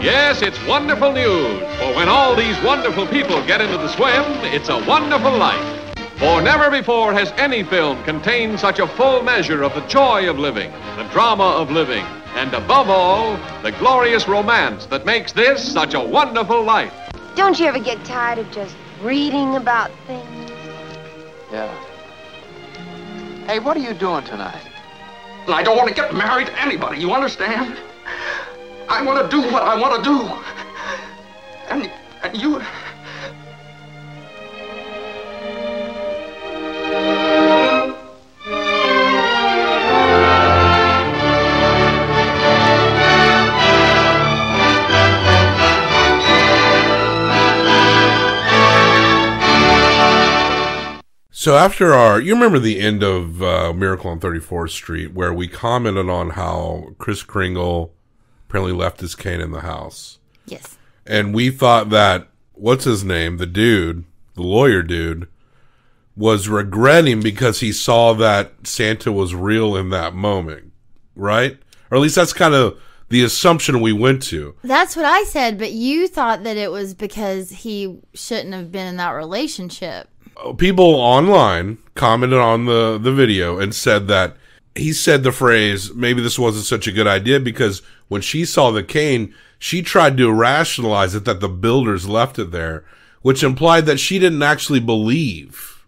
Yes, it's wonderful news, for when all these wonderful people get into the swim, it's a wonderful life. For never before has any film contained such a full measure of the joy of living, the drama of living, and above all, the glorious romance that makes this such a wonderful life. Don't you ever get tired of just reading about things? Yeah. Hey, what are you doing tonight? I don't want to get married to anybody, you understand? I want to do what I want to do. And you... So after you remember the end of Miracle on 34th Street, where we commented on how Kris Kringle apparently left his cane in the house. Yes. And we thought that, what's his name, the lawyer dude, was regretting because he saw that Santa was real in that moment, right? Or at least that's kind of the assumption we went to. That's what I said, but you thought that it was because he shouldn't have been in that relationship. People online commented on the video and said that he said the phrase, maybe this wasn't such a good idea, because when she saw the cane, she tried to rationalize it that the builders left it there, which implied that she didn't actually believe.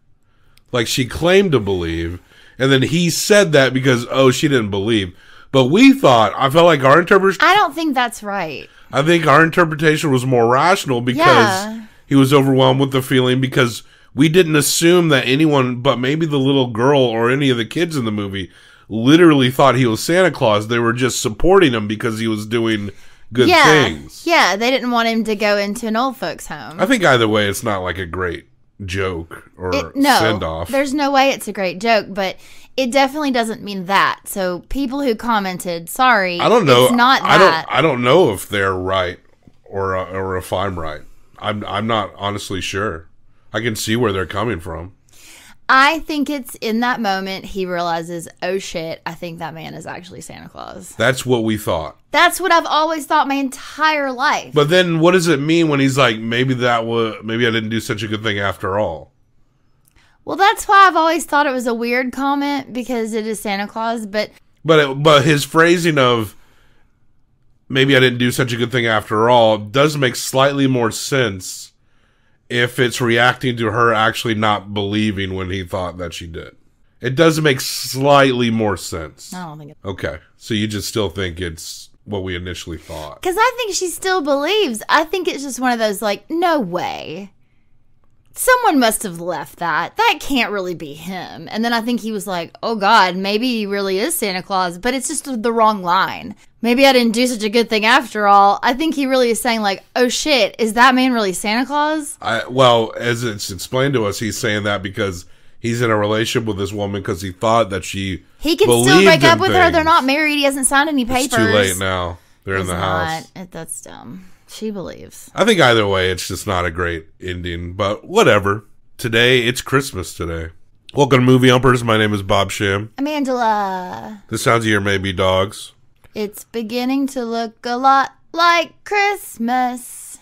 Like she claimed to believe, and then he said that because, she didn't believe. But I felt like our interpretation... I don't think that's right. I think our interpretation was more rational because he was overwhelmed with the feeling, because we didn't assume that anyone, but maybe the little girl or any of the kids in the movie, literally thought he was Santa Claus. They were just supporting him because he was doing good things. Yeah, they didn't want him to go into an old folks' home. I think either way, it's not like a great joke or send-off. There's no way it's a great joke, but it definitely doesn't mean that. So people who commented, sorry, I don't know. It's not that. I don't know if they're right or if I'm right. I'm not honestly sure. I can see where they're coming from. I think it's in that moment he realizes, oh shit, I think that man is actually Santa Claus. That's what we thought. That's what I've always thought my entire life. But then what does it mean when he's like, maybe I didn't do such a good thing after all? Well, that's why I've always thought it was a weird comment, because it is Santa Claus, but his phrasing of maybe I didn't do such a good thing after all does make slightly more sense if it's reacting to her actually not believing when he thought that she did. It does make slightly more sense. I don't think it... Okay, so you just still think it's what we initially thought. Because I think she still believes. I think it's just one of those, like, no way. Someone must have left that. That can't really be him. And then I think he was like, oh God, maybe he really is Santa Claus, but it's just the wrong line. Maybe I didn't do such a good thing after all. I think he really is saying like, oh shit, is that man really Santa Claus? Well, as it's explained to us, he's saying that because he's in a relationship with this woman because he thought that he can still break up with her. They're not married. He hasn't signed any papers. It's too late now. They're in the house. That's dumb. She believes. I think either way, it's just not a great ending, but whatever. Today, it's Christmas today. Welcome to Movie Umpers. My name is Bob Sham. I'm Angela. The sounds you hear may be dogs. It's beginning to look a lot like Christmas.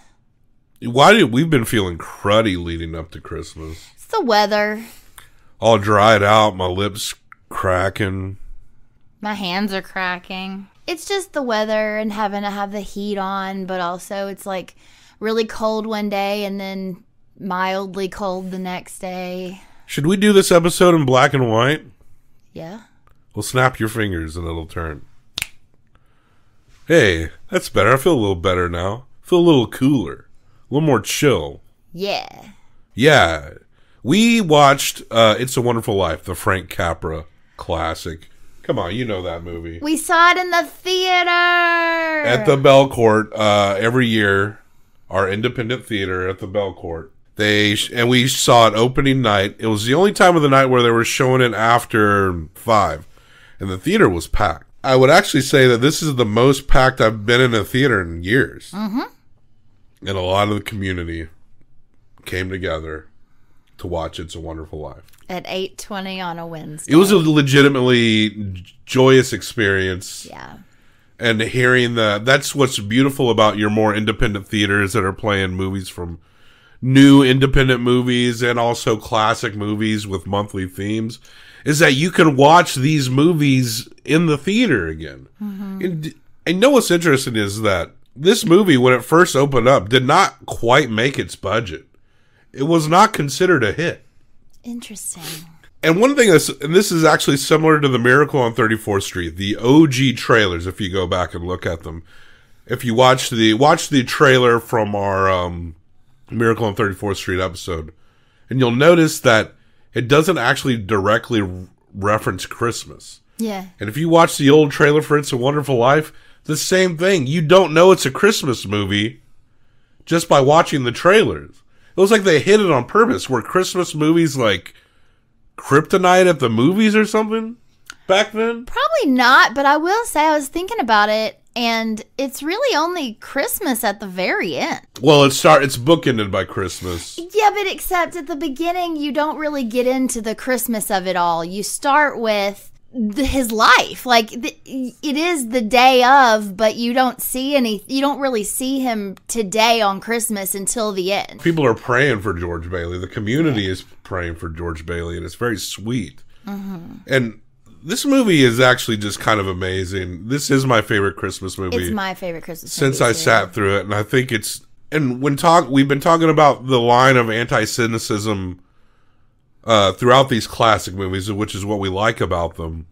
We've been feeling cruddy leading up to Christmas? It's the weather. All dried out, my lips cracking. My hands are cracking. It's just the weather and having to have the heat on, but also it's like really cold one day and then mildly cold the next day. Should we do this episode in black and white? Yeah. Well, snap your fingers and it'll turn. Hey, that's better. I feel a little better now. I feel a little cooler. A little more chill. Yeah. Yeah. We watched It's a Wonderful Life, the Frank Capra classic. Come on, you know that movie. We saw it in the theater. At the Belcourt, every year, our independent theater at the Belcourt. And we saw it opening night. It was the only time of the night where they were showing it after 5. And the theater was packed. I would actually say that this is the most packed I've been in a theater in years. Mm-hmm. And a lot of the community came together to watch It's a Wonderful Life. At 8:20 on a Wednesday. It was a legitimately joyous experience. Yeah. And hearing that's what's beautiful about your more independent theaters that are playing movies from new independent movies and also classic movies with monthly themes, is that you can watch these movies in the theater again. And you know what's interesting is that this movie, when it first opened up, did not quite make its budget. It was not considered a hit. Interesting. And one thing and this is actually similar to The Miracle on 34th Street, the OG trailers, if you go back and look at them. If you watch the trailer from our Miracle on 34th Street episode, and you'll notice that it doesn't actually directly reference Christmas. Yeah. And if you watch the old trailer for It's a Wonderful Life, the same thing. You don't know it's a Christmas movie just by watching the trailers. It was like they hit it on purpose. Were Christmas movies like Kryptonite at the movies or something back then? Probably not, but I will say I was thinking about it, and it's really only Christmas at the very end. Well, it's bookended by Christmas. Yeah, but except at the beginning, you don't really get into the Christmas of it all. You start with his life. Like, it is the day of, but you don't really see him today on Christmas until the end. People are praying for George Bailey. The community is praying for George Bailey, and it's very sweet. And this movie is actually just kind of amazing. This is my favorite Christmas movie. It's my favorite Christmas since movie. I sat through it, and I think we've been talking about the line of anti-Semitism throughout these classic movies, which is what we like about them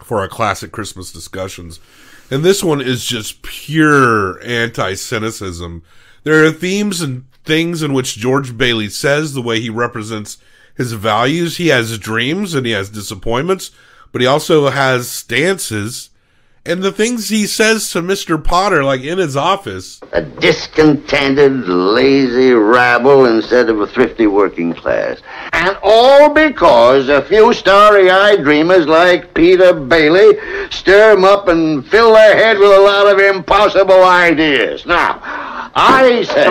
for our classic Christmas discussions. And this one is just pure anti-Semitism. There are themes and things in which George Bailey says, the way he represents his values. He has dreams and he has disappointments, but he also has stances. And the things he says to Mr. Potter, like in his office. A discontented, lazy rabble instead of a thrifty working class. And all because a few starry-eyed dreamers like Peter Bailey stir them up and fill their head with a lot of impossible ideas. Now, I say...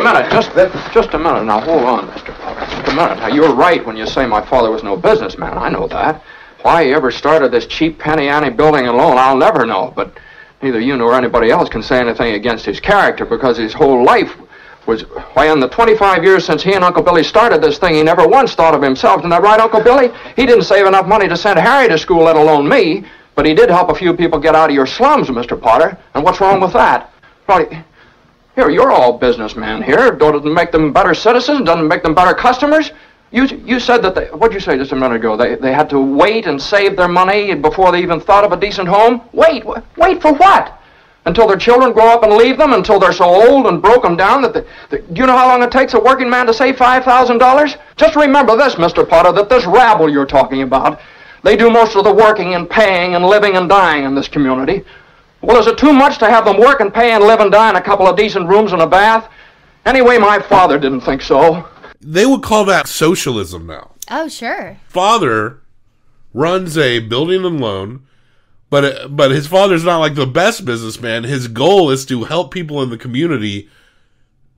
Just a minute. Now, hold on, Mr. Potter. Just a minute. Now, you're right when you say my father was no businessman. I know that. Why he ever started this cheap penny ante building alone, I'll never know. But neither you nor anybody else can say anything against his character, because his whole life was... Why, in the 25 years since he and Uncle Billy started this thing, he never once thought of himself. Isn't that right, Uncle Billy? He didn't save enough money to send Harry to school, let alone me. But he did help a few people get out of your slums, Mr. Potter. And what's wrong with that? Probably... Here, you're all businessmen here. Doesn't make them better citizens? Doesn't make them better customers? You said that what'd you say just a minute ago? They had to wait and save their money before they even thought of a decent home? Wait for what? Until their children grow up and leave them? Until they're so old and broken down that do you know how long it takes a working man to save $5,000? Just remember this, Mr. Potter, that this rabble you're talking about, they do most of the working and paying and living and dying in this community. Well, is it too much to have them work and pay and live and die in a couple of decent rooms and a bath? Anyway, my father didn't think so. They would call that socialism now. Oh, sure. Father runs a building and loan, but his father's not like the best businessman. His goal is to help people in the community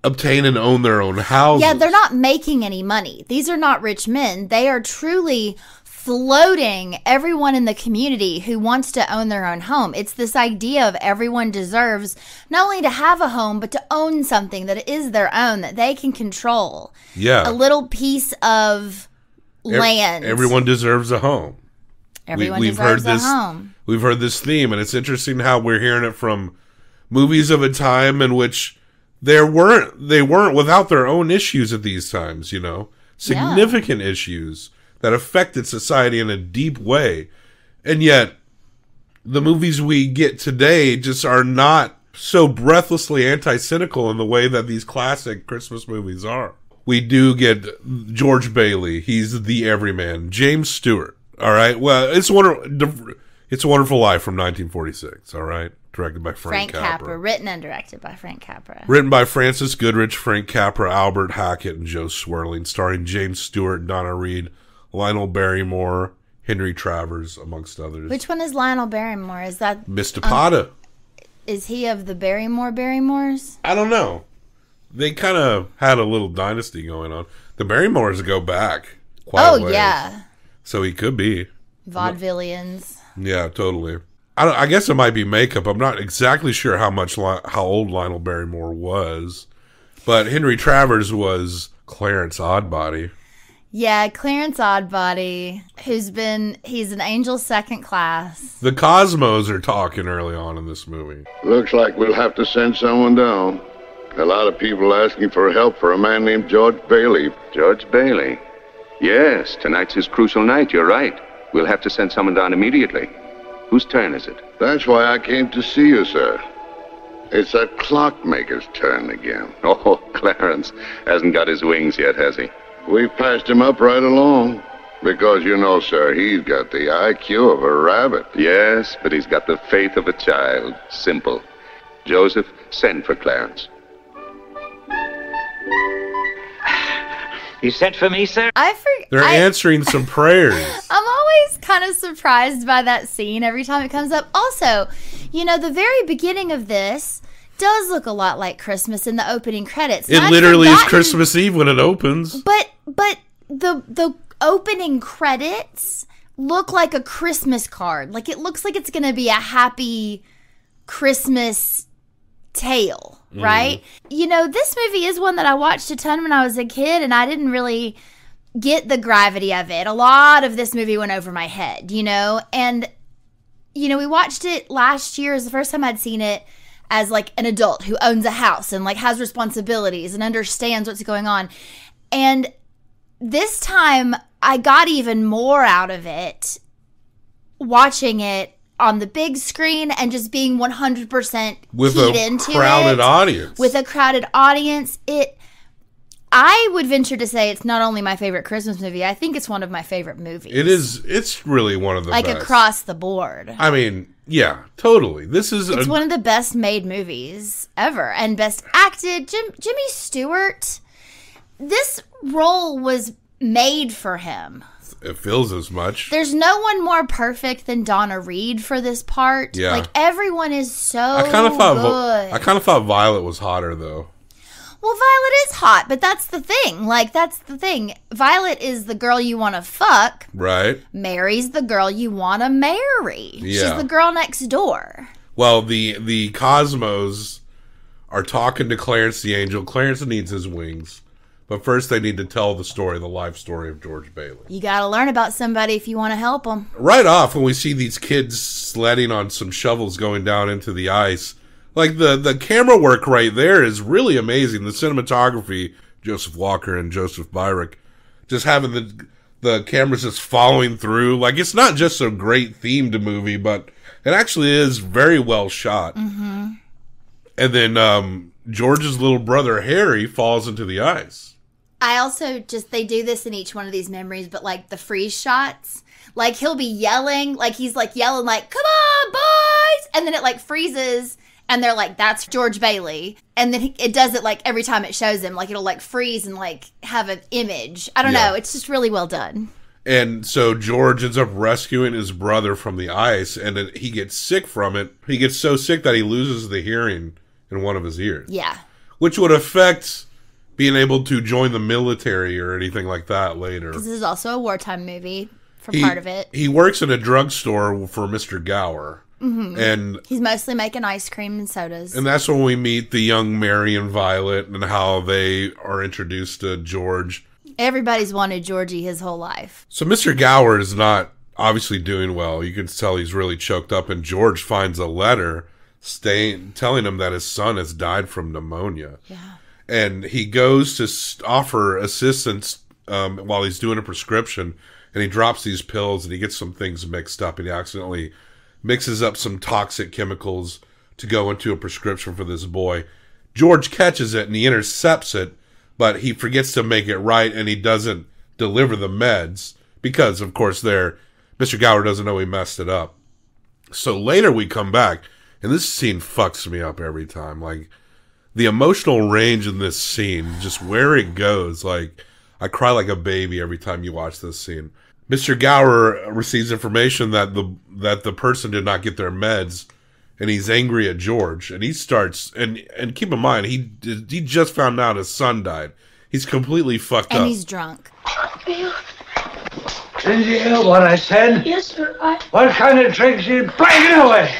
obtain and own their own houses. Yeah, they're not making any money. These are not rich men. They are truly floating everyone in the community who wants to own their own home. It's this idea of everyone deserves not only to have a home, but to own something that is their own, that they can control. Yeah. A little piece of land. Everyone deserves a home. Everyone deserves a home. We've heard this theme, and it's interesting how we're hearing it from movies of a time in which they weren't without their own issues at these times, you know, significant issues that affected society in a deep way. And yet, the movies we get today just are not so breathlessly anti-cynical in the way that these classic Christmas movies are. We do get George Bailey. He's the everyman. James Stewart. All right. Well, It's a Wonderful Life from 1946. All right. Directed by Frank Capra. Written and directed by Frank Capra. Written by Francis Goodrich, Frank Capra, Albert Hackett, and Joe Swirling. Starring James Stewart, Donna Reed, Lionel Barrymore, Henry Travers, amongst others. Which one is Lionel Barrymore? Is that Mr. Potter? Is he of the Barrymores? I don't know. They kind of had a little dynasty going on. The Barrymores go back quite a ways. Yeah. So he could be. Vaudevillians. Yeah, totally. I guess it might be makeup. I'm not exactly sure how old Lionel Barrymore was, but Henry Travers was Clarence Oddbody. Yeah, Clarence Oddbody, he's an angel second class. The Cosmos are talking early on in this movie. Looks like we'll have to send someone down. A lot of people asking for help for a man named George Bailey. George Bailey? Yes, tonight's his crucial night, you're right. We'll have to send someone down immediately. Whose turn is it? That's why I came to see you, sir. It's that clockmaker's turn again. Oh, Clarence hasn't got his wings yet, has he? We passed him up right along. Because, you know, sir, he's got the IQ of a rabbit. Yes, but he's got the faith of a child. Simple. Joseph, send for Clarence. You sent for me, sir? They're answering some prayers. I'm always kind of surprised by that scene every time it comes up. Also, you know, the very beginning of this does look a lot like Christmas in the opening credits. It literally is Christmas Eve when it opens. But the opening credits look like a Christmas card. Like, it looks like it's going to be a happy Christmas tale, right? You know, this movie is one that I watched a ton when I was a kid, and I didn't really get the gravity of it. A lot of this movie went over my head, you know? And, you know, we watched it last year. It was the first time I'd seen it as, like, an adult who owns a house and, like, has responsibilities and understands what's going on. And this time, I got even more out of watching it on the big screen and just being 100% with keyed a into crowded audience. With a crowded audience. I would venture to say it's not only my favorite Christmas movie, I think it's one of my favorite movies. It is. It's really one of the best. Like, across the board. I mean, yeah, totally. It's one of the best made movies ever. And best acted. Jimmy Stewart, this role was made for him. It feels as much. There's no one more perfect than Donna Reed for this part. Yeah. Like, everyone is so I kind of thought Violet was hotter, though. Well, Violet is hot, but that's the thing. Like, that's the thing. Violet is the girl you want to fuck. Right. Mary's the girl you want to marry. Yeah. She's the girl next door. Well, the Cosmos are talking to Clarence the Angel. Clarence needs his wings. But first, they need to tell the life story of George Bailey. You got to learn about somebody if you want to help them. Right off, when we see these kids sledding on some shovels going down into the ice, like the camera work right there is really amazing. The cinematography, Joseph Walker and Joseph Byrick, just having the cameras just following through. Like, it's not just a great themed movie, but it actually is very well shot. Mm-hmm. And then George's little brother, Harry, falls into the ice. I also they do this in each one of these memories, but like the freeze shots, like he'll be yelling, like he's like yelling like, "Come on, boys!" And then it like freezes and they're like, "That's George Bailey." And then it does it like every time it shows him, like it'll like freeze and like have an image. I don't know. It's just really well done. And so George ends up rescuing his brother from the ice, and then he gets sick from it. He gets so sick that he loses the hearing in one of his ears. Yeah. Which would affect being able to join the military or anything like that later. Because this is also a wartime movie for part of it. He works in a drugstore for Mr. Gower. Mm-hmm. And he's mostly making ice cream and sodas. And that's when we meet the young Mary and Violet and how they are introduced to George. Everybody's wanted Georgie his whole life. So Mr. Gower is not obviously doing well. You can tell he's really choked up, and George finds a letter telling him that his son has died from pneumonia. Yeah. And he goes to offer assistance while he's doing a prescription, and he drops these pills, and he gets some things mixed up, and he accidentally mixes up some toxic chemicals to go into a prescription for this boy. George catches it, and he intercepts it, but he forgets to make it right, and he doesn't deliver the meds, because, of course, Mr. Gower doesn't know he messed it up. So later we come back, and this scene fucks me up every time, like, the emotional range in this scene, just where it goes, like, I cry like a baby every time you watch this scene. Mr. Gower receives information that the person did not get their meds, and he's angry at George, and he starts, and keep in mind, he just found out his son died. He's completely fucked up. And he's drunk. Did you hear what I said? Yes, sir. What kind of tricks you playing away?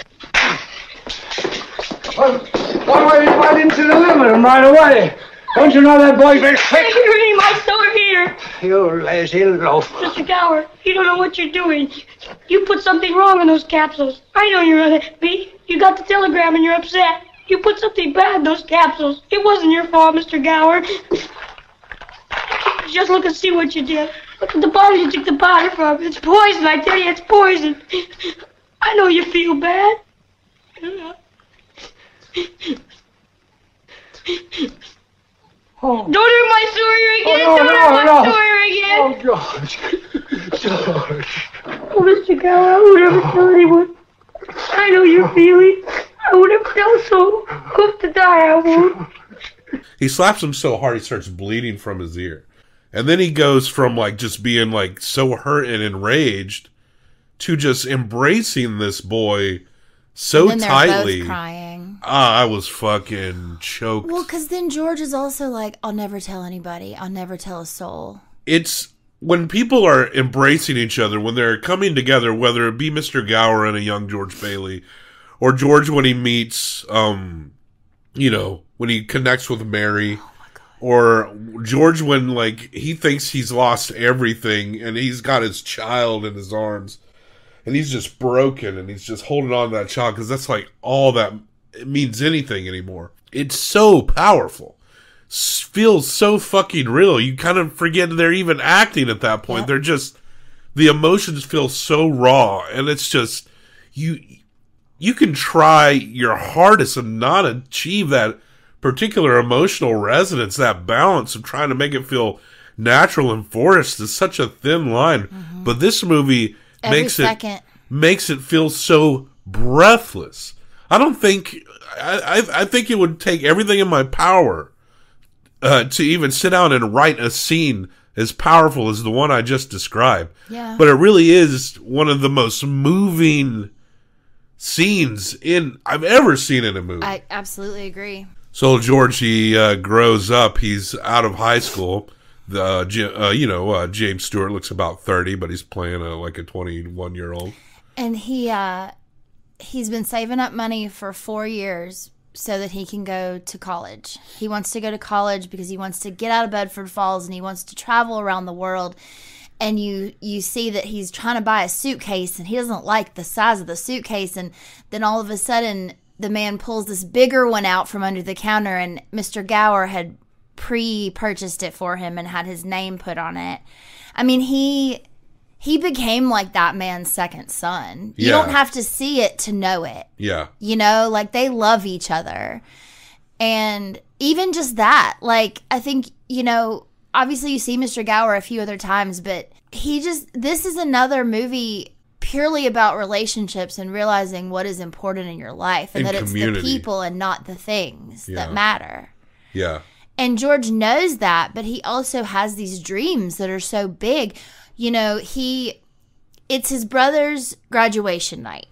Why didn't you deliver him right away? Don't you know that boy's very sick? Security, my store here. You lazy loaf. Mr. Gower, you don't know what you're doing. You put something wrong in those capsules. I know you're unhappy. You got the telegram and you're upset. You put something bad in those capsules. It wasn't your fault, Mr. Gower. Just look and see what you did. Look at the bottle you took the powder from. It's poison, I tell you, it's poison. I know you feel bad. Oh. Don't hurt my story again. Oh, Don't hurt my story again. Oh, George. Oh, Mr. Gower, I would never tell anyone. I know your feelings. I would never tell so. Hope to die, I won't. He slaps him so hard he starts bleeding from his ear. And then he goes from like just being like so hurt and enraged to just embracing this boy so and then tightly. Both crying. I was fucking choked. Well, because then George is also like, I'll never tell anybody. I'll never tell a soul. It's when people are embracing each other, when they're coming together, whether it be Mr. Gower and a young George Bailey, or George when he meets, when he connects with Mary, or George when, like, he thinks he's lost everything and he's got his child in his arms and he's just broken and he's just holding on to that child because that's, like, all that it means anything anymore. It's so powerful. Feels so fucking real. You kind of forget they're even acting at that point. Yep. They're just, the emotions feel so raw and it's just, you can try your hardest and not achieve that particular emotional resonance, that balance of trying to make it feel natural and forced is such a thin line. Mm-hmm. But this movie makes it feel so breathless. I don't think I think it would take everything in my power to even sit down and write a scene as powerful as the one I just described. Yeah. But it really is one of the most moving scenes I've ever seen in a movie. I absolutely agree. So George, he grows up. He's out of high school. James Stewart looks about 30, but he's playing like a 21-year-old. And he's been saving up money for 4 years so that he can go to college. He wants to go to college because he wants to get out of Bedford Falls and he wants to travel around the world. And you see that he's trying to buy a suitcase and he doesn't like the size of the suitcase. And then all of a sudden, the man pulls this bigger one out from under the counter, and Mr. Gower had pre-purchased it for him and had his name put on it. I mean, he became like that man's second son. You don't have to see it to know it. Yeah. Like they love each other. And even just that, like, I think, obviously you see Mr. Gower a few other times, but this is another movie purely about relationships and realizing what is important in your life and that community. It's the people and not the things that matter. Yeah. And George knows that, but he also has these dreams that are so big. It's his brother's graduation night.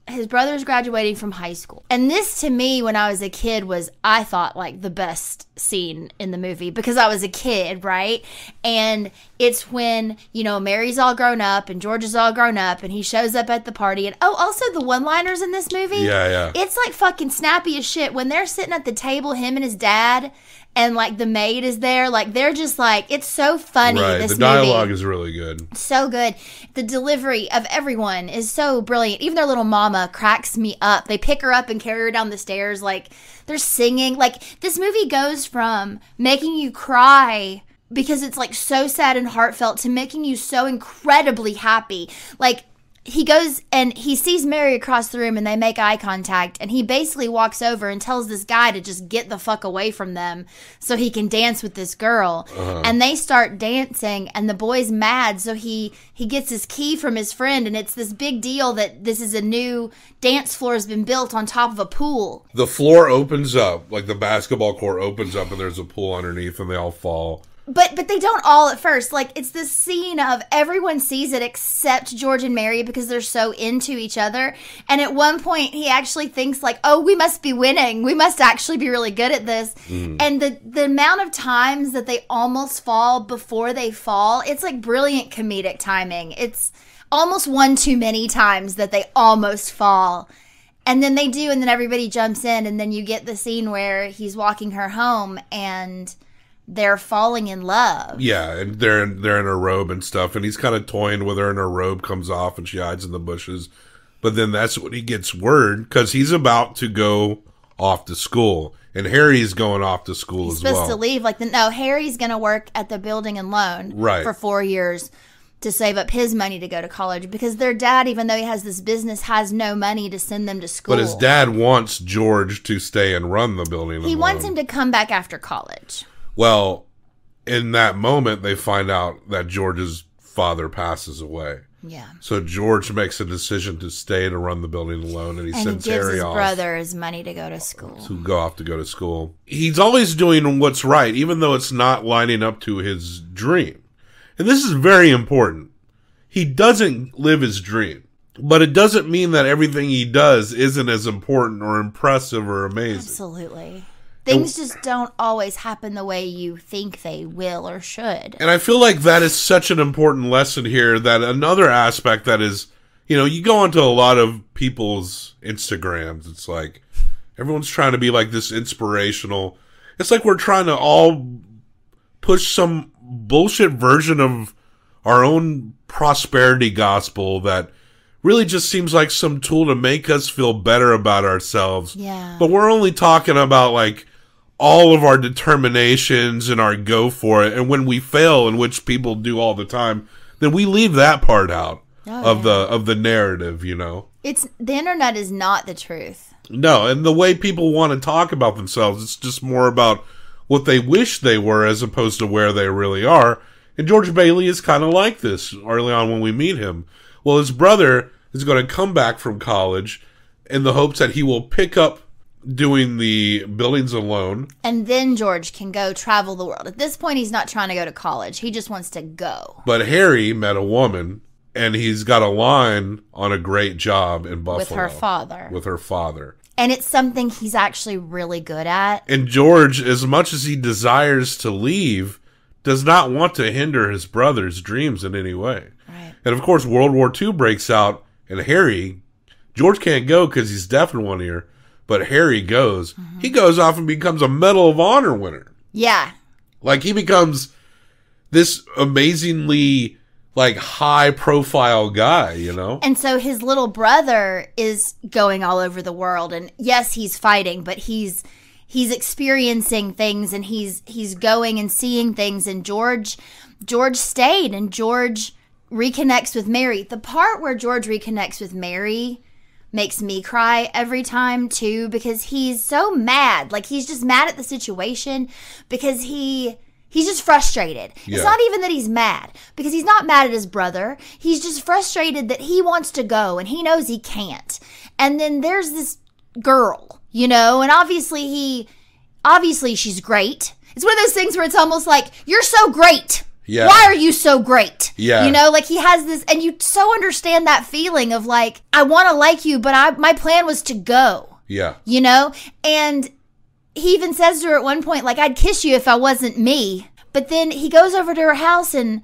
His brother's graduating from high school. And this, to me, when I was a kid, I thought, like, the best scene in the movie because I was a kid, right? And it's when, Mary's all grown up and George is all grown up and he shows up at the party. And, also the one-liners in this movie. Yeah. It's, like, fucking snappy as shit. When they're sitting at the table, him and his dad, and, like, the maid is there, like, they're just, like, it's so funny, right. This the dialogue movie. Is really good. So good. The delivery of everyone is so brilliant. Even their little mama cracks me up. They pick her up and carry her down the stairs, like, they're singing. Like, this movie goes from making you cry because it's, like, so sad and heartfelt to making you so incredibly happy. Like, he goes and he sees Mary across the room and they make eye contact and he basically walks over and tells this guy to just get the fuck away from them so he can dance with this girl. And they start dancing and the boy's mad, so he gets his key from his friend and it's this big deal that this is a new dance floor has been built on top of a pool. The floor opens up, like the basketball court opens up and there's a pool underneath and they all fall But they don't all at first. Like, it's this scene of everyone sees it except George and Mary because they're so into each other. And at one point, he actually thinks, like, oh, we must be winning. We must actually be really good at this. And the amount of times that they almost fall before they fall, it's like brilliant comedic timing. It's almost one too many times that they almost fall. And then they do, and then everybody jumps in, and then you get the scene where he's walking her home, and they're falling in love. Yeah, and they're in her robe and stuff, and he's kind of toying with her, and her robe comes off, and she hides in the bushes. But then that's when he gets word, because he's about to go off to school, and Harry's going off to school as well. He's supposed to leave. No, Harry's going to work at the building and loan for 4 years to save up his money to go to college, because their dad, even though he has this business, has no money to send them to school. But his dad wants George to stay and run the building. He wants him to come back after college. Well, in that moment, they find out that George's father passes away. Yeah. So George makes a decision to stay to run the building alone, and he sends Harry off. And he gives his brother his money to go to school. To go to school. He's always doing what's right, even though it's not lining up to his dream. And this is very important. He doesn't live his dream. But it doesn't mean that everything he does isn't as important or impressive or amazing. Absolutely. Things just don't always happen the way you think they will or should. And I feel like that is such an important lesson here, that another aspect that is, you go onto a lot of people's Instagrams, it's like everyone's trying to be like this inspirational. It's like we're trying to all push some bullshit version of our own prosperity gospel that really just seems like some tool to make us feel better about ourselves. Yeah. But we're only talking about like all of our determinations and our go for it. And when we fail, and which people do all the time, then we leave that part out of the narrative, It's the internet is not the truth. No, and the way people want to talk about themselves, it's just more about what they wish they were as opposed to where they really are. And George Bailey is kind of like this early on when we meet him. Well, his brother is going to come back from college in the hopes that he will pick up doing the buildings alone. And then George can go travel the world. At this point, he's not trying to go to college. He just wants to go. But Harry met a woman, and he's got a line on a great job in Buffalo. With her father. And it's something he's actually really good at. And George, as much as he desires to leave, does not want to hinder his brother's dreams in any way. Right. And of course, World War II breaks out, and George can't go because he's deaf in one ear, but Harry goes. Mm-hmm. He goes off and becomes a Medal of Honor winner. Yeah. Like, he becomes this amazingly, high-profile guy, And so his little brother is going all over the world, and yes, he's fighting, but he's experiencing things, and he's going and seeing things, and George stayed, and George reconnects with Mary. The part where George reconnects with Mary makes me cry every time too, because he's so mad. Like, he's just mad at the situation because he's just frustrated. Yeah. It's not even that he's mad, because he's not mad at his brother. He's just frustrated that he wants to go and he knows he can't. And then there's this girl, and obviously she's great. It's one of those things where it's almost like, you're so great. Yeah. Why are you so great? Yeah. He has this, and you so understand that feeling of like, I want to like you, but my plan was to go. Yeah. And he even says to her at one point, like, I'd kiss you if I wasn't me. But then he goes over to her house and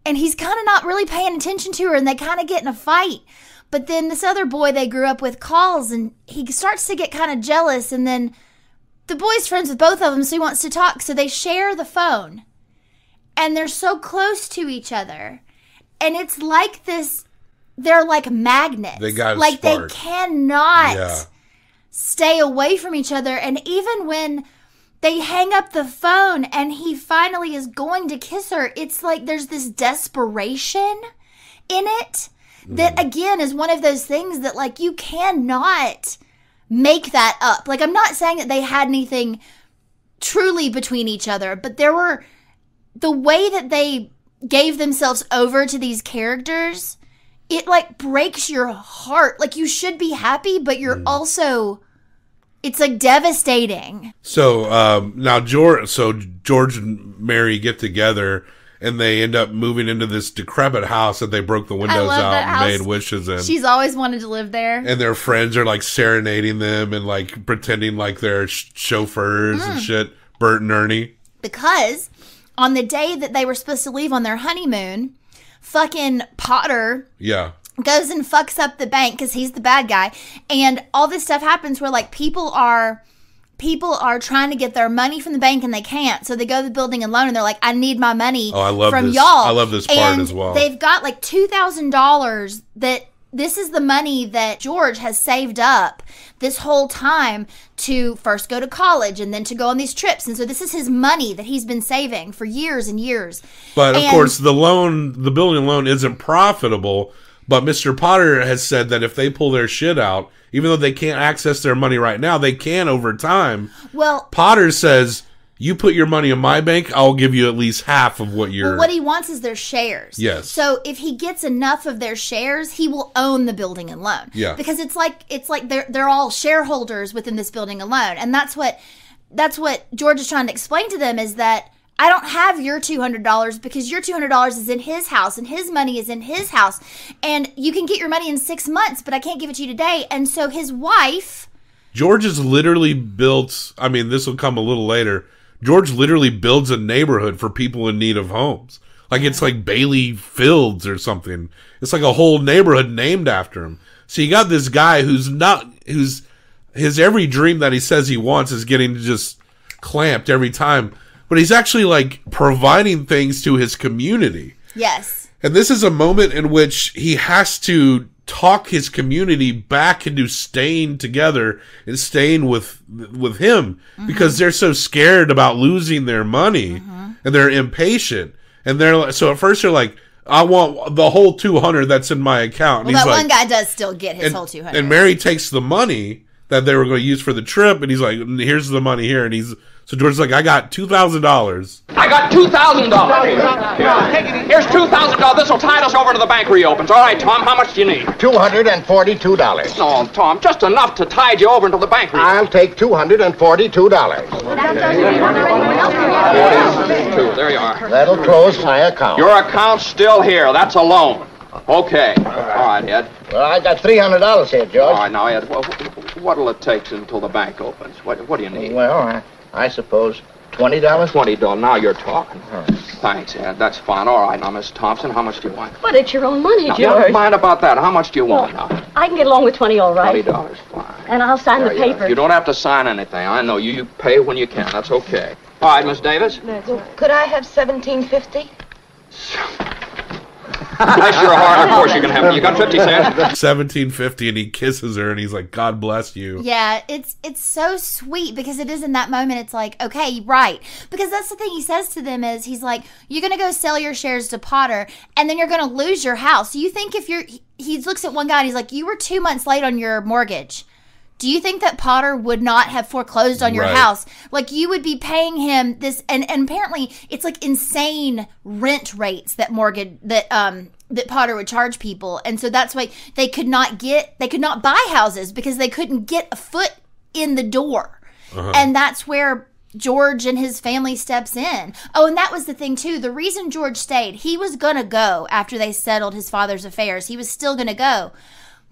he's kind of not really paying attention to her, and they kind of get in a fight. But then this other boy they grew up with calls, and he starts to get kind of jealous, and then the boy's friends with both of them, so he wants to talk. So they share the phone, and they're so close to each other. And it's like this, they're like magnets. They got a like spark. They cannot stay away from each other. And even when they hang up the phone and he finally is going to kiss her, it's like there's this desperation in it that, again, is one of those things that, like, you cannot make that up. Like, I'm not saying that they had anything truly between each other, but there were, the way that they gave themselves over to these characters, it, like, breaks your heart. Like, you should be happy, but you're also It's like devastating. So now George and Mary get together, and they end up moving into this decrepit house that they broke the windows out and made wishes in. She's always wanted to live there. And their friends are like serenading them and like pretending like they're chauffeurs and shit. Bert and Ernie. Because on the day that they were supposed to leave on their honeymoon, fucking Potter goes and fucks up the bank because he's the bad guy. And all this stuff happens where like people are trying to get their money from the bank and they can't. So they go to the building and loan and they're like, I need my money from y'all. I love this part as well. They've got like $2,000 that this is the money that George has saved up this whole time to first go to college and then to go on these trips. And so this is his money that he's been saving for years and years. But of course, the building loan isn't profitable. But Mr. Potter has said that if they pull their shit out, even though they can't access their money right now, they can over time. Well, Potter says, you put your money in my bank, I'll give you at least half of what you're... Well, what he wants is their shares. Yes. So if he gets enough of their shares, he will own the building and loan. Yeah. Because it's like they're all shareholders within this building and loan. And that's what George is trying to explain to them is that I don't have your $200 because your $200 is in his house and his money is in his house. And you can get your money in 6 months, but I can't give it to you today. And so his wife... George has literally built... I mean, this will come a little later. George literally builds a neighborhood for people in need of homes. Like it's like Bailey Fields or something. It's like a whole neighborhood named after him. So you got this guy who's his every dream that he says he wants is getting just clamped every time. But he's actually like providing things to his community. Yes. And this is a moment in which he has to talk his community back into staying together and staying with him because they're so scared about losing their money and they're impatient. And so at first they're like, I want the whole 200 that's in my account. Well, and that he's one guy does still get his whole 200. And Mary takes the money that they were going to use for the trip, and he's like, here's the money here. And so George's like, I got $2,000. I got $2,000. Here's $2,000. This will tide us over to the bank reopens. All right, Tom, how much do you need? $242. No, Tom, just enough to tide you over until the bank reopens. I'll take $242. There you are. That'll close my account. Your account's still here. That's a loan. Okay. All right, Ed. Well, I got $300 here, George. All right, now, Ed, what'll it take until the bank opens? What do you need? Well, I suppose $20? $20. Now you're talking. Thanks, Ed. That's fine. All right, now, Miss Thompson, how much do you want? But it's your own money, Now, George. never mind about that. How much do you want now? I can get along with 20, all right. $20, fine. And I'll sign the paper. You don't have to sign anything. I know you pay when you can. That's okay. All right, Miss Davis. Could I have $17.50? Bless your heart. Of course you can have it. You got 50 cents. $17.50, and he kisses her, and he's like, God bless you. Yeah, it's so sweet because it is in that moment. It's like, okay, right. Because that's the thing he says to them is he's like, you're going to go sell your shares to Potter, and then you're going to lose your house. So you think he looks at one guy, and he's like, you were 2 months late on your mortgage. Do you think that Potter would not have foreclosed on your house? Like, you would be paying him this, and apparently it's like insane rent rates that that Potter would charge people. And so that's why they could not buy houses because they couldn't get a foot in the door. And that's where George and his family steps in. Oh, and that was the thing too. The reason George stayed, he was going to go after they settled his father's affairs. He was still going to go.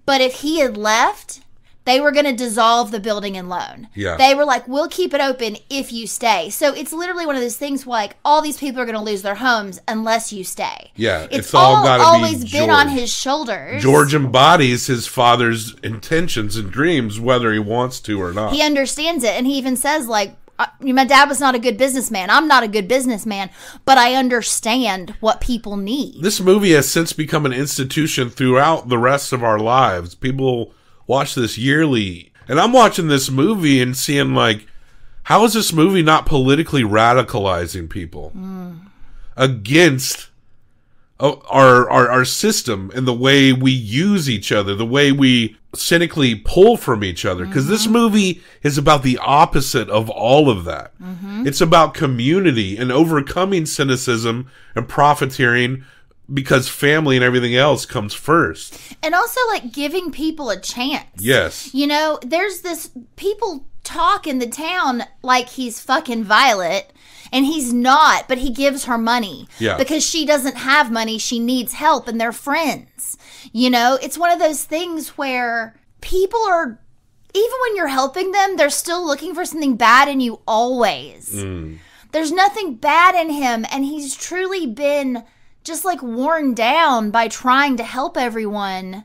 But if he had left, they were going to dissolve the building and loan. Yeah. They were like, we'll keep it open if you stay. So it's literally one of those things where like all these people are going to lose their homes unless you stay. Yeah. It's all got to be always George. been on his shoulders. George embodies his father's intentions and dreams, whether he wants to or not. He understands it. And he even says like, my dad was not a good businessman. I'm not a good businessman, but I understand what people need. This movie has since become an institution throughout the rest of our lives. People watch this yearly, and I'm watching this movie and seeing like, how is this movie not politically radicalizing people against our system and the way we use each other, the way we cynically pull from each other? Because this movie is about the opposite of all of that. It's about community and overcoming cynicism and profiteering because family and everything else comes first. And also, like, giving people a chance. Yes. You know, there's this, people talk in the town like he's fucking Violet, and he's not, but he gives her money. Yeah. Because she doesn't have money, she needs help, and they're friends. You know, it's one of those things where people are, even when you're helping them, they're still looking for something bad in you always. There's nothing bad in him, and he's truly been just like worn down by trying to help everyone.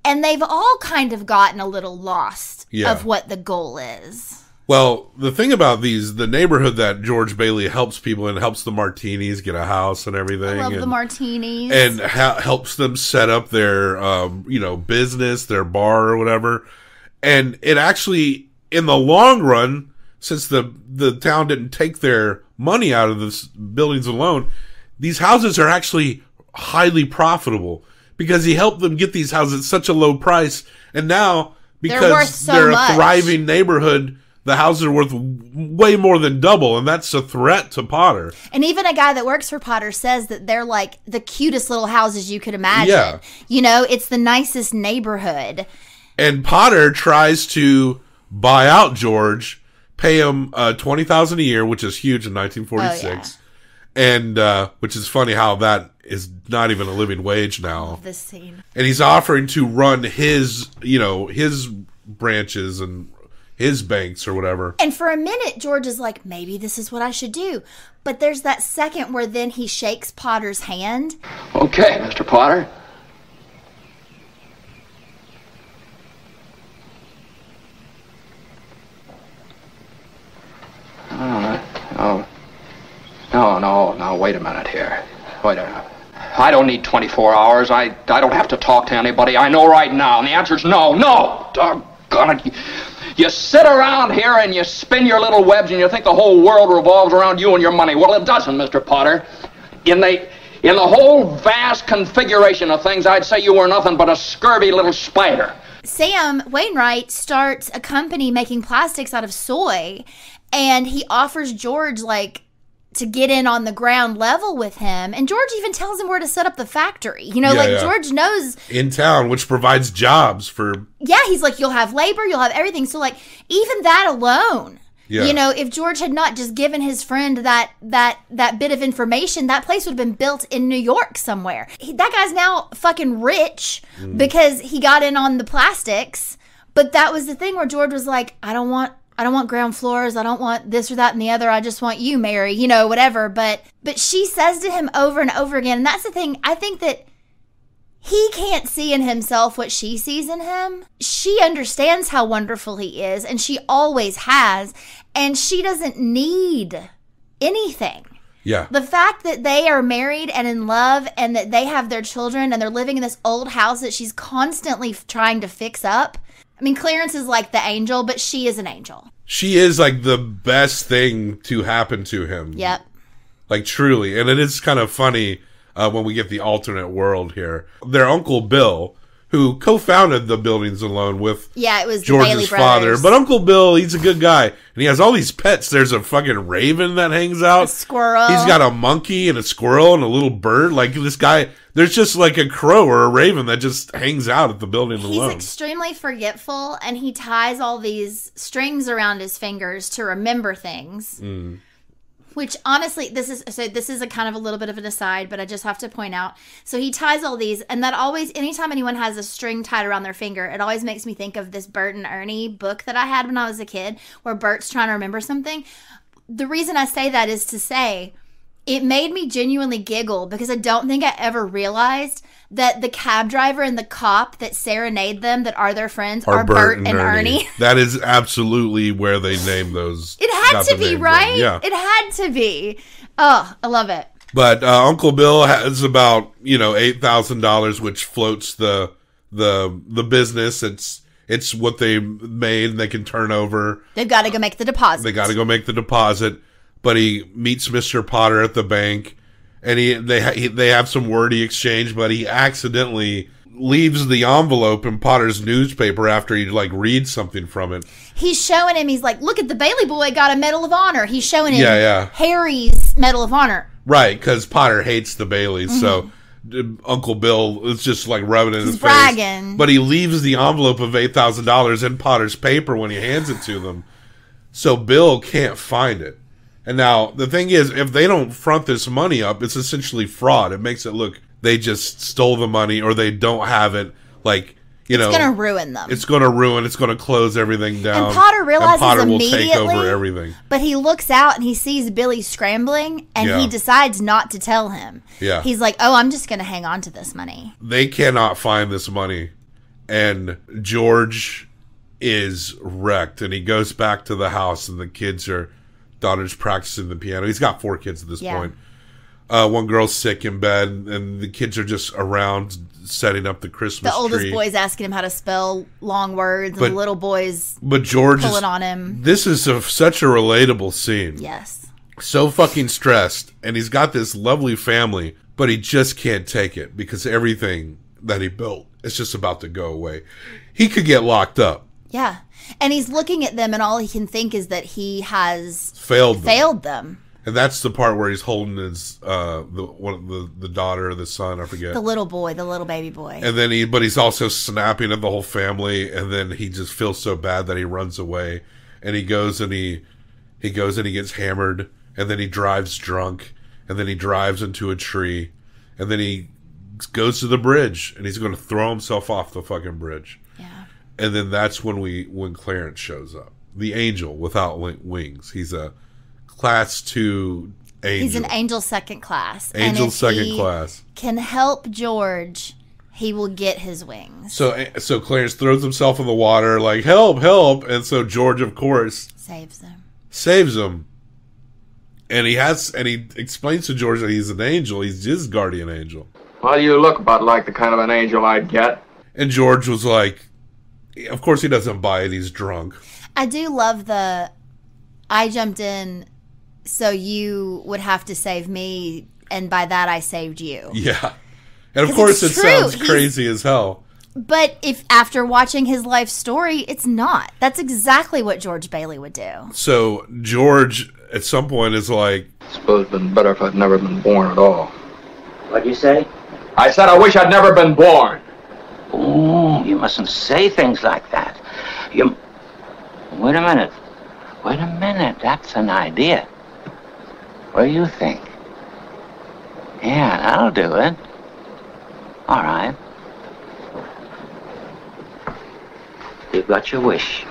And they've all kind of gotten a little lost of what the goal is. Well, the thing about the neighborhood that George Bailey helps people in, helps the Martinis get a house and everything. I love the Martinis. And helps them set up their, business, their bar or whatever. And it actually, in the long run, since the town didn't take their money out of the buildings alone, these houses are actually highly profitable because he helped them get these houses at such a low price. And now, because they're a thriving neighborhood, the houses are worth way more than double, and that's a threat to Potter. And even a guy that works for Potter says that they're like the cutest little houses you could imagine. Yeah. You know, it's the nicest neighborhood. And Potter tries to buy out George, pay him $20,000 a year, which is huge in 1946. And which is funny how that is not even a living wage now. I love this scene. And he's offering to run his branches and his banks or whatever. And for a minute, George is like, maybe this is what I should do. But there's that second where then he shakes Potter's hand. Okay, Mr. Potter. No, wait a minute here. Wait a minute. I don't need 24 hours. I don't have to talk to anybody. I know right now. And the answer's no. Doggone it. You sit around here and you spin your little webs and you think the whole world revolves around you and your money. Well, it doesn't, Mr. Potter. In the whole vast configuration of things, I'd say you were nothing but a scurvy little spider. Sam Wainwright starts a company making plastics out of soy, and he offers George, like, to get in on the ground level with him. And George even tells him where to set up the factory. You know, George knows. In town, which provides jobs for. Yeah, he's like, you'll have labor, you'll have everything. So, like, even that alone. Yeah. You know, if George had not just given his friend that bit of information, that place would have been built in New York somewhere. That guy's now fucking rich because he got in on the plastics. But that was the thing where George was like, I don't want ground floors. I don't want this or that and the other. I just want you, Mary, you know, whatever. But she says to him over and over again, and that's the thing, I think that he can't see in himself what she sees in him. She understands how wonderful he is, and she always has, and she doesn't need anything. Yeah. The fact that they are married and in love and that they have their children and they're living in this old house that she's constantly trying to fix up. I mean, Clarence is like the angel, but she is an angel. She is like the best thing to happen to him. Yep. Like, truly. And it is kind of funny when we get the alternate world here. Their Uncle Bill, who co-founded the Buildings Alone with it was George's father. But Uncle Bill, he's a good guy. And he has all these pets. There's a fucking raven that hangs out. A squirrel. He's got a monkey and a squirrel and a little bird. Like, this guy, there's just like a crow or a raven that just hangs out at the Building Alone. He's extremely forgetful, and he ties all these strings around his fingers to remember things. Which, honestly, this is a kind of a little bit of an aside, but I just have to point out. So he ties all these, and that always, anytime anyone has a string tied around their finger, it always makes me think of this Bert and Ernie book that I had when I was a kid, where Bert's trying to remember something. The reason I say that is to say, it made me genuinely giggle, because I don't think I ever realized that the cab driver and the cop that serenade them, that are their friends, are Bert and Ernie. That is absolutely where they named those. It had to be, right? Yeah. It had to be. Oh, I love it. But Uncle Bill has about, $8,000, which floats the business. It's what they made and they can turn over. They've got to go make the deposit. But he meets Mr. Potter at the bank, and they have some wordy exchange, but he accidentally leaves the envelope in Potter's newspaper after he reads something from it. He's showing him, he's like, look at the Bailey boy got a Medal of Honor. He's showing him Yeah. Harry's Medal of Honor. Right, because Potter hates the Baileys. So Uncle Bill is just like rubbing it in his bragging. face. But he leaves the envelope of $8,000 in Potter's paper when he hands it to them. So Bill can't find it. And now, the thing is, if they don't front this money up, it's essentially fraud. It makes it look they just stole the money or they don't have it. Like, you know. It's going to ruin them. It's going to ruin. It's going to close everything down. And Potter realizes Potter immediately. will take over everything. But he looks out and he sees Billy scrambling and he decides not to tell him. Yeah. He's like, oh, I'm just going to hang on to this money. They cannot find this money. And George is wrecked. And he goes back to the house and the kids are... Daughter's practicing the piano. He's got 4 kids at this point. One girl's sick in bed, and the kids are just around setting up the Christmas tree. The oldest tree. boy's asking him how to spell long words, and the little boy's George pulling on him. This is such a relatable scene. Yes. So fucking stressed, and he's got this lovely family, but he just can't take it because everything that he built is just about to go away. He could get locked up. Yeah. And he's looking at them, and all he can think is that he has failed them. And that's the part where he's holding his the daughter or the son, I forget. The little boy, the little baby boy. And then he's also snapping at the whole family, and then he just feels so bad that he runs away, and he goes and he gets hammered, and then he drives drunk, and then he drives into a tree, and then he goes to the bridge, and he's going to throw himself off the fucking bridge. And then that's when Clarence shows up. The angel without wings. He's a class 2 angel. He's an angel second class. Angel and if second he class. Can help George, he will get his wings. So Clarence throws himself in the water like, help, help. And so George, of course, saves him. And he explains to George that he's an angel. He's his guardian angel. Well, you look about like the kind of an angel I'd get. And George was like, of course he doesn't buy it. He's drunk. I do love I jumped in so you would have to save me, and by that I saved you. Yeah. And of course it sounds crazy as hell. But if after watching his life story, it's not. That's exactly what George Bailey would do. So George at some point is like, I suppose it'd been better if I'd never been born at all. What'd you say? I said I wish I'd never been born. Oh, you mustn't say things like that. Wait a minute. Wait a minute. That's an idea. What do you think? Yeah, that'll do it. All right. You've got your wish.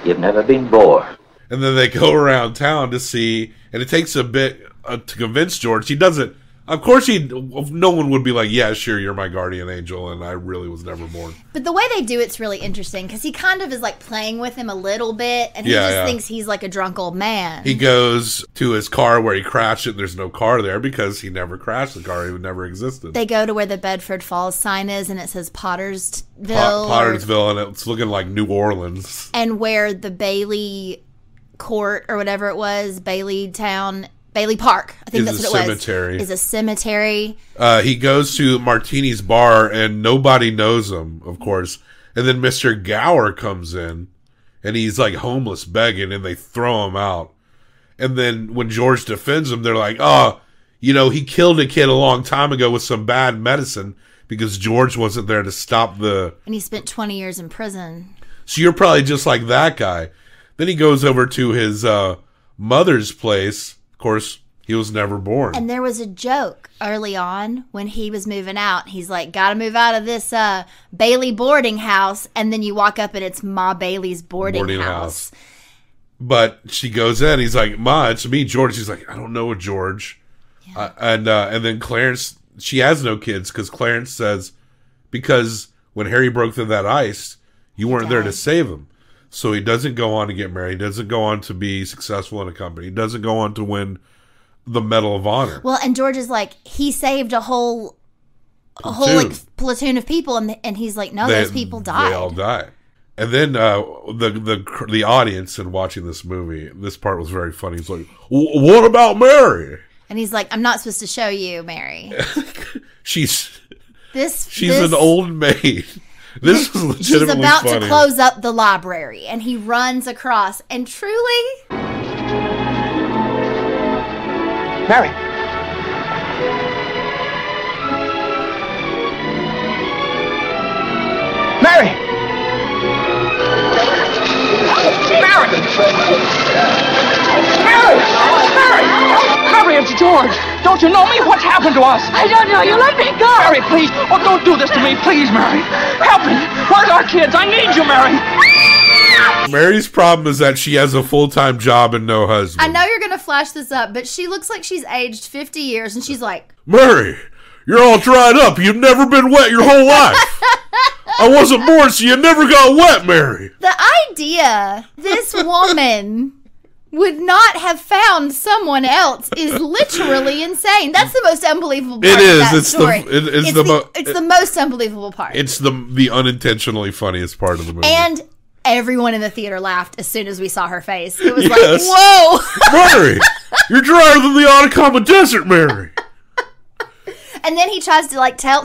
You've never been born. And then they go around town to see, and it takes a bit to convince George. He doesn't. Of course, no one would be like, yeah, sure, you're my guardian angel, and I really was never born. But the way they do it's really interesting, because he kind of is like playing with him a little bit, and he thinks he's like a drunk old man. He goes to his car where he crashed it, and there's no car there because he never crashed the car. It never existed. They go to where the Bedford Falls sign is, and it says Pottersville. Pottersville, and it's looking like New Orleans. And where the Bailey Court, or whatever it was, Bailey Park, I think that's what it was. Is a cemetery. He goes to Martini's bar, and nobody knows him, of course. And then Mr. Gower comes in, and he's like homeless begging, and they throw him out. And then when George defends him, they're like, oh, he killed a kid a long time ago with some bad medicine because George wasn't there to stop the... And he spent 20 years in prison. So you're probably just like that guy. Then he goes over to his mother's place. Of course, he was never born. And there was a joke early on when he was moving out. He's like, gotta move out of this Bailey boarding house. And then you walk up and it's Ma Bailey's boarding house. But she goes in. He's like, Ma, it's me, George. She's like, I don't know a George. Yeah. And then Clarence, she has no kids because Clarence says, because when Harry broke through that ice, you weren't there to save him. So he doesn't go on to get married. He doesn't go on to be successful in a company. He doesn't go on to win the Medal of Honor. Well, and George is like, he saved a whole like platoon of people, and he's like, no, those people died. They all died. And then the audience in watching this movie, this part was very funny. He's like, what about Mary? And he's like, I'm not supposed to show you Mary. She's an old maid. This was legitimately She's about funny. to close up the library, and he runs across, and truly... Mary! Mary! Mary! Mary! Mary! Mary, it's George. Don't you know me? What's happened to us? I don't know you. Let me go. Mary, please. Oh, don't do this to me. Please, Mary. Help me. Where's our kids? I need you, Mary. Mary's problem is that she has a full-time job and no husband. I know you're going to flash this up, but she looks like she's aged 50 years, and she's like, Mary, you're all dried up. You've never been wet your whole life. I wasn't born, so you never got wet, Mary. The idea this woman would not have found someone else is literally insane. That's the most unbelievable part of that story. It's the most unbelievable part. It's the unintentionally funniest part of the movie. And everyone in the theater laughed as soon as we saw her face. It was like, whoa! Mary, you're drier than the Atacama Desert, Mary. And then he tries to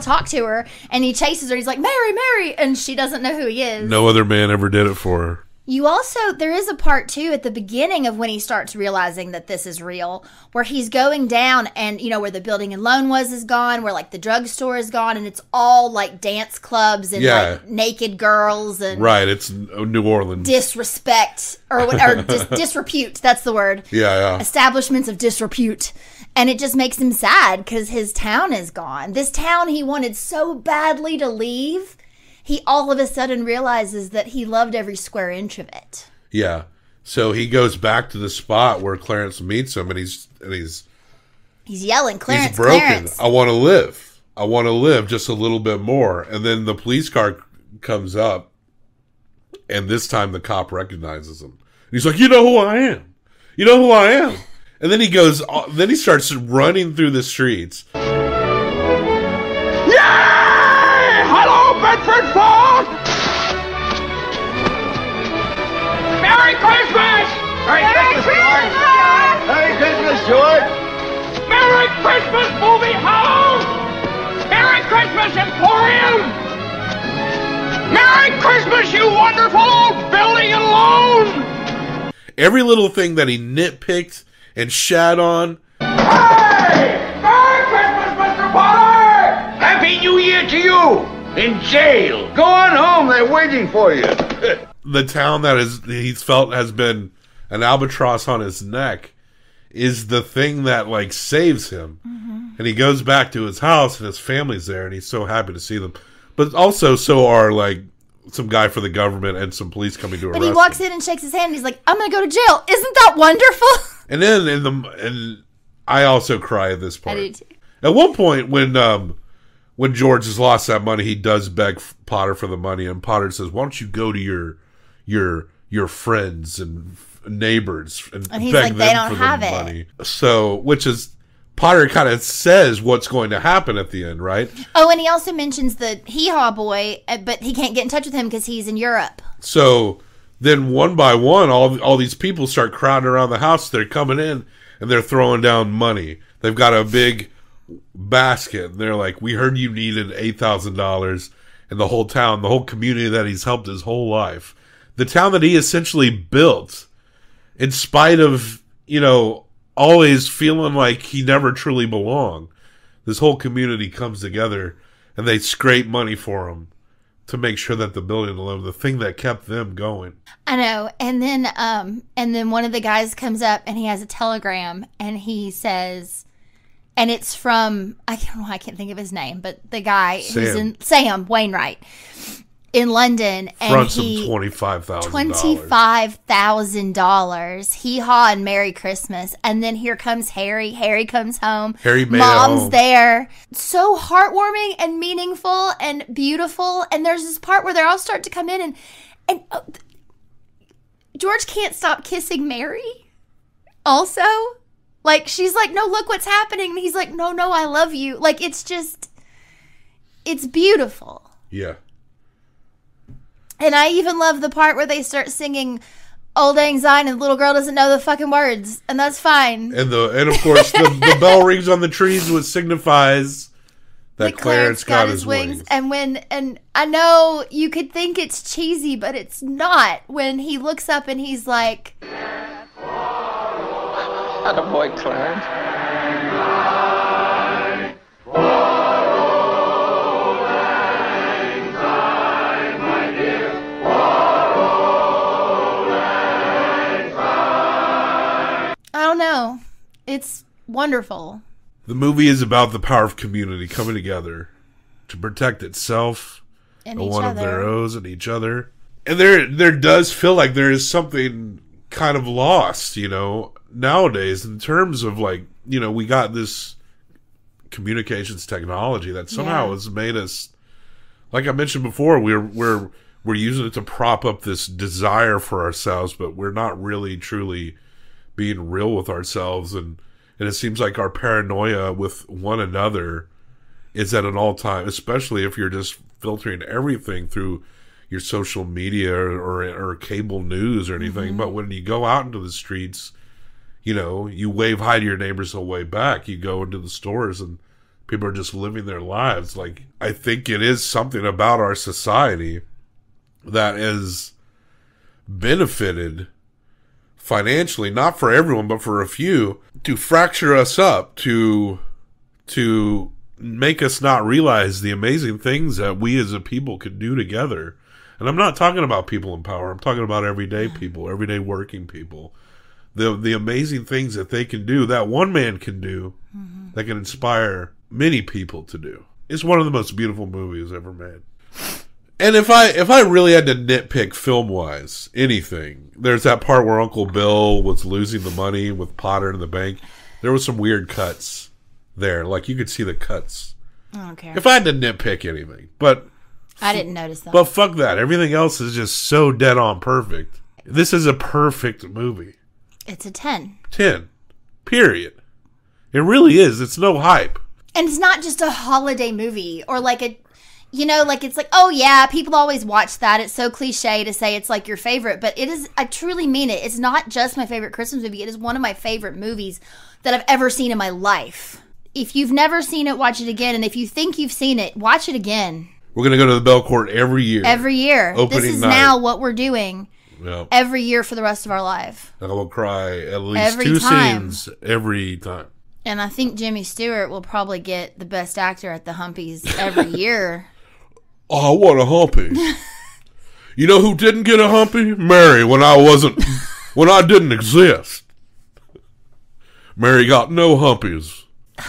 talk to her, and he chases her. He's like, Mary, Mary, and she doesn't know who he is. No other man ever did it for her. There is a part too at the beginning of when he starts realizing that this is real, where he's going down and, where the building and loan is gone, where like the drugstore is gone, and it's all like dance clubs and like naked girls and. Right, it's New Orleans. Disrespect or disrepute. That's the word. Yeah. Establishments of disrepute. And it just makes him sad because his town is gone. This town he wanted so badly to leave. He all of a sudden realizes that he loved every square inch of it. Yeah. So he goes back to the spot where Clarence meets him, and he's yelling, Clarence, he's broken. Clarence. I want to live. I want to live just a little bit more. And then the police car comes up, and this time the cop recognizes him. He's like, you know who I am. You know who I am. And then he goes. Then he starts running through the streets. Hello, Bedford Falls! Merry Christmas! Merry Christmas! Merry Christmas, George! Merry Christmas, movie house! Merry Christmas, Emporium! Merry Christmas, you wonderful building and loan! Every little thing that he nitpicked and shat on. Hey! Merry Christmas, Mr. Potter! Happy New Year to you! In jail. Go on home. They're waiting for you. The town that he's felt has been an albatross on his neck is the thing that like saves him. Mm-hmm. And he goes back to his house and his family's there and he's so happy to see them. But also so are like some guy for the government and some police coming to arrest him. But he walks in and shakes his hand and he's like, I'm going to go to jail. Isn't that wonderful? And then and I also cry at this part. I do too. At one point when George has lost that money, he does beg Potter for the money, and Potter says, "Why don't you go to your friends and neighbors and he's beg like, them they don't for have the it." money?" So, which is Potter kind of says what's going to happen at the end, right? Oh, and he also mentions the hee-haw boy, but he can't get in touch with him because he's in Europe. So then, one by one, all these people start crowding around the house. They're coming in and they're throwing down money. They've got a big basket and they're like, we heard you needed $8,000, and the whole town, the whole community that he's helped his whole life, the town that he essentially built in spite of always feeling like he never truly belonged, this whole community comes together and they scrape money for him to make sure that the building alone, the thing that kept them going. I know. And then one of the guys comes up and he has a telegram and he says, and it's from, I can't think of his name, but the guy who's in Sam Wainwright in London, and fronts him $25,000. $25,000. Hee-haw and Merry Christmas. And then here comes Harry. Harry comes home. Harry made Mom's it home. there. So heartwarming and meaningful and beautiful. And there's this part where they all start to come in and George can't stop kissing Mary. Also. Like, she's like, no, look what's happening. And he's like, no, I love you. Like, it's beautiful. Yeah. And I even love the part where they start singing Old Lang Syne and the little girl doesn't know the fucking words. And that's fine. And of course, the bell rings on the trees, which signifies that Clarence got his wings. And I know you could think it's cheesy, but it's not. When he looks up and he's like... Attaboy, Clarence. know. It's wonderful. The movie is about the power of community coming together to protect itself and one of their own and each other. And there does feel like there is something kind of lost, nowadays in terms of we got this communications technology that somehow has made us, like I mentioned before, we're using it to prop up this desire for ourselves, but we're not really truly being real with ourselves, and it seems like our paranoia with one another is at an all-time, especially if you're just filtering everything through your social media or cable news or anything. Mm-hmm. But when you go out into the streets, you wave hi to your neighbors, they'll wave back. You go into the stores and people are just living their lives. Like, I think it is something about our society that has benefited financially, not for everyone, but for a few, to fracture us up, to make us not realize the amazing things that we as a people could do together. And I'm not talking about people in power. I'm talking about everyday people, everyday working people. The amazing things that they can do, that one man can do, that can inspire many people to do. It's one of the most beautiful movies ever made. And if I really had to nitpick film-wise anything, there's that part where Uncle Bill was losing the money with Potter in the bank. There was some weird cuts there. Like, you could see the cuts. I don't care. If I had to nitpick anything. But I didn't notice that. But fuck that. Everything else is just so dead on perfect. This is a perfect movie. It's a 10. 10. Period. It really is. It's no hype. And it's not just a holiday movie or like a... it's like, oh yeah, people always watch that. It's so cliche to say it's like your favorite, but it is, I truly mean it. It's not just my favorite Christmas movie. It is one of my favorite movies that I've ever seen in my life. If you've never seen it, watch it again. And if you think you've seen it, watch it again. We're going to go to the Belcourt every year. Every year. Opening this is night. now what we're doing. Yep. Every year for the rest of our life. I will cry at least Every 2 time. scenes every time. And I think Jimmy Stewart will probably get the best actor at the Humpies every year. Oh, I want a Humpy. You know who didn't get a Humpy? Mary, when I didn't exist. Mary got no Humpies.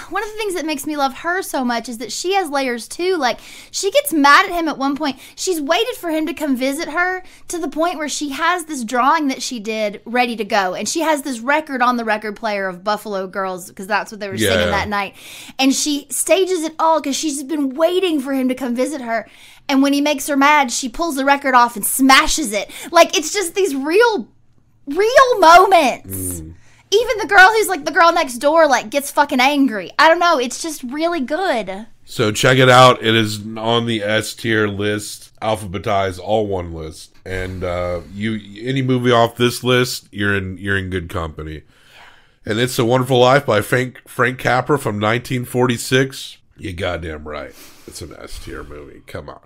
One of the things that makes me love her so much is that she has layers too. Like, she gets mad at him at one point. She's waited for him to come visit her to the point where she has this drawing that she did ready to go. And she has this record on the record player of Buffalo Girls, because that's what they were singing that night. And she stages it all because she's been waiting for him to come visit her. And when he makes her mad, she pulls the record off and smashes it. Like, it's just these real moments. Even the girl who's like the girl next door, like, gets fucking angry. I don't know. It's just really good. So check it out. It is on the S tier list, alphabetized, all one list. And any movie off this list, you're in good company. And It's a Wonderful Life by Frank Capra from 1946. You goddamn right. It's an S tier movie. Come on.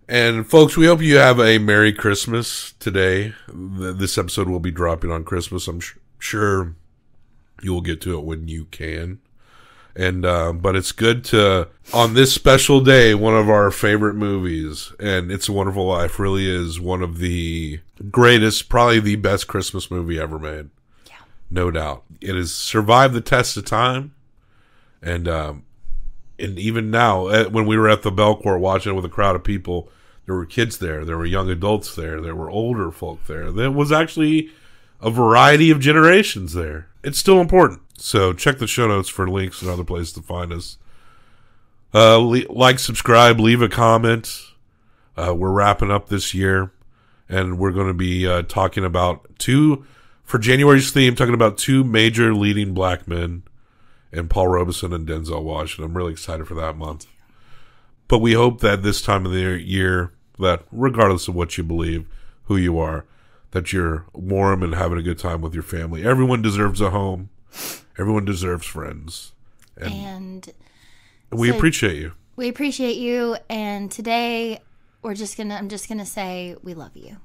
And folks, we hope you have a Merry Christmas today. This episode will be dropping on Christmas. I'm sure you will get to it when you can. And but it's good to, on this special day, one of our favorite movies, and It's a Wonderful Life really is one of the greatest, probably the best Christmas movie ever made. Yeah. No doubt. It has survived the test of time. And even now, when we were at the Belcourt watching it with a crowd of people, there were kids there, there were young adults there were older folk there. There was actually a variety of generations there. It's still important. So check the show notes for links and other places to find us. Like, subscribe, leave a comment. We're wrapping up this year, and we're going to be talking about for January's theme, talking about 2 major leading black men, and Paul Robeson and Denzel Washington. I'm really excited for that month. But we hope that this time of the year, that regardless of what you believe, who you are, that you're warm and having a good time with your family. Everyone deserves a home. Everyone deserves friends. And we appreciate you. We appreciate you. And today I'm just gonna say we love you.